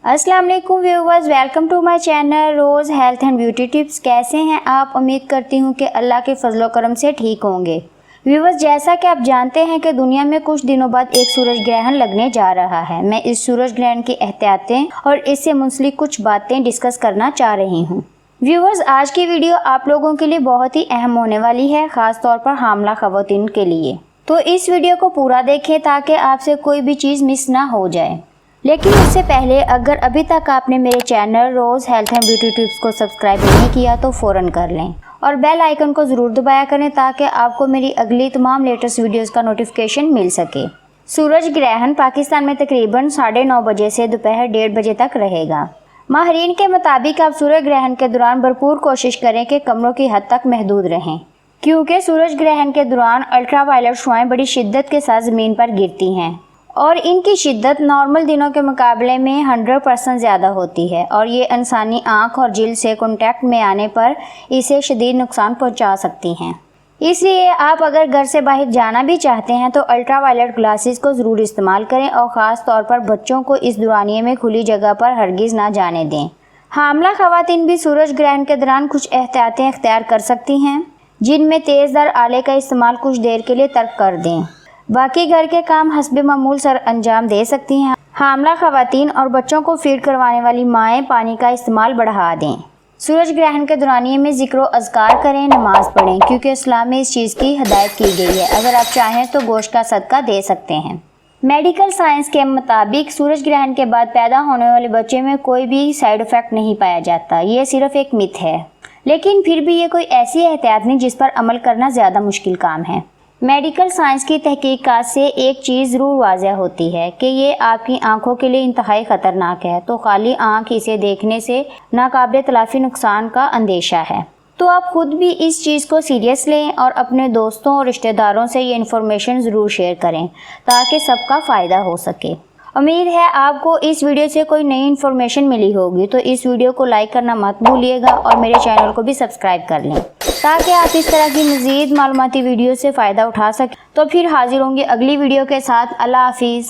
अस्सलाम वालेकुम viewers, welcome to my channel रोज़ हेल्थ एंड ब्यूटी टिप्स। कैसे हैं आप? उम्मीद करती हूँ कि अल्लाह के फजलो करम से ठीक होंगे। व्यूअर्स, जैसा कि आप जानते हैं कि दुनिया में कुछ दिनों बाद एक सूरज ग्रहण लगने जा रहा है। मैं इस सूरज ग्रहण की एहतियातें और इससे मुंसलिक कुछ बातें डिस्कस करना चाह रही हूँ। व्यूअर्स, आज की वीडियो आप लोगों के लिए बहुत ही अहम होने वाली है, ख़ास तौर पर हामला ख़वातीन के लिए। तो इस वीडियो को पूरा देखें ताकि आपसे कोई भी चीज़ मिस ना हो जाए। लेकिन उससे पहले अगर अभी तक आपने मेरे चैनल रोज़ हेल्थ एंड ब्यूटी टिप्स को सब्सक्राइब नहीं किया तो फ़ौरन कर लें और बेल आइकन को ज़रूर दबाया करें ताकि आपको मेरी अगली तमाम लेटेस्ट वीडियोस का नोटिफिकेशन मिल सके। सूरज ग्रहण पाकिस्तान में तकरीबन 9:30 बजे से दोपहर 1:30 बजे तक रहेगा। माहिरीन के मुताबिक आप सूरज ग्रहण के दौरान भरपूर कोशिश करें कि कमरों की हद तक महदूद रहें, क्योंकि सूरज ग्रहण के दौरान अल्ट्रावायलेट शुआएं बड़ी शिद्दत के साथ ज़मीन पर गिरती हैं और इनकी शिद्दत नॉर्मल दिनों के मुकाबले में 100% ज़्यादा होती है और ये इंसानी आँख और जिल्द से कॉन्टैक्ट में आने पर इसे शदीद नुकसान पहुंचा सकती हैं। इसलिए आप अगर घर से बाहर जाना भी चाहते हैं तो अल्ट्रावायलेट ग्लासेस को ज़रूर इस्तेमाल करें और ख़ास तौर पर बच्चों को इस दौरानिए में खुली जगह पर हरगिज़ ना जाने दें। हामला ख़वातीन भी सूरज ग्रहण के दौरान कुछ एहतियातें इख्तियार कर सकती हैं, जिनमें तेज़दार आले का इस्तेमाल कुछ देर के लिए तर्क कर दें। बाकी घर के काम हस्बे मामूल सर अंजाम दे सकती हैं। हामला ख़वातीन और बच्चों को फीड करवाने वाली माएँ पानी का इस्तेमाल बढ़ा दें। सूरज ग्रहण के दौरानिए में ज़िक्र अज़कार करें, नमाज़ पढ़ें, क्योंकि इस्लाम में इस चीज़ की हिदायत की गई है। अगर आप चाहें तो गोश्त का सदका दे सकते हैं। मेडिकल साइंस के मुताबिक सूरज ग्रहण के बाद पैदा होने वाले बच्चे में कोई भी साइड इफ़ेक्ट नहीं पाया जाता। ये सिर्फ एक मिथ है, लेकिन फिर भी ये कोई ऐसी एहतियात नहीं जिस पर अमल करना ज़्यादा मुश्किल काम है। मेडिकल साइंस की तहकीकात से एक चीज़ ज़रूर वाज़ह होती है कि ये आपकी आंखों के लिए इंतहाई ख़तरनाक है, तो खाली आंख इसे देखने से नाकाबिल तलाफ़ी नुकसान का अंदेशा है। तो आप खुद भी इस चीज़ को सीरियस लें और अपने दोस्तों और रिश्तेदारों से ये इन्फॉर्मेशन ज़रूर शेयर करें ताकि सबका फ़ायदा हो सके। उम्मीद है आपको इस वीडियो से कोई नई इन्फॉर्मेशन मिली होगी, तो इस वीडियो को लाइक करना मत भूलिएगा और मेरे चैनल को भी सब्सक्राइब कर लें ताकि आप इस तरह की मज़ीद मालूमाती वीडियो से फ़ायदा उठा सकें। तो फिर हाजिर होंगे अगली वीडियो के साथ। अल्लाह हाफिज़।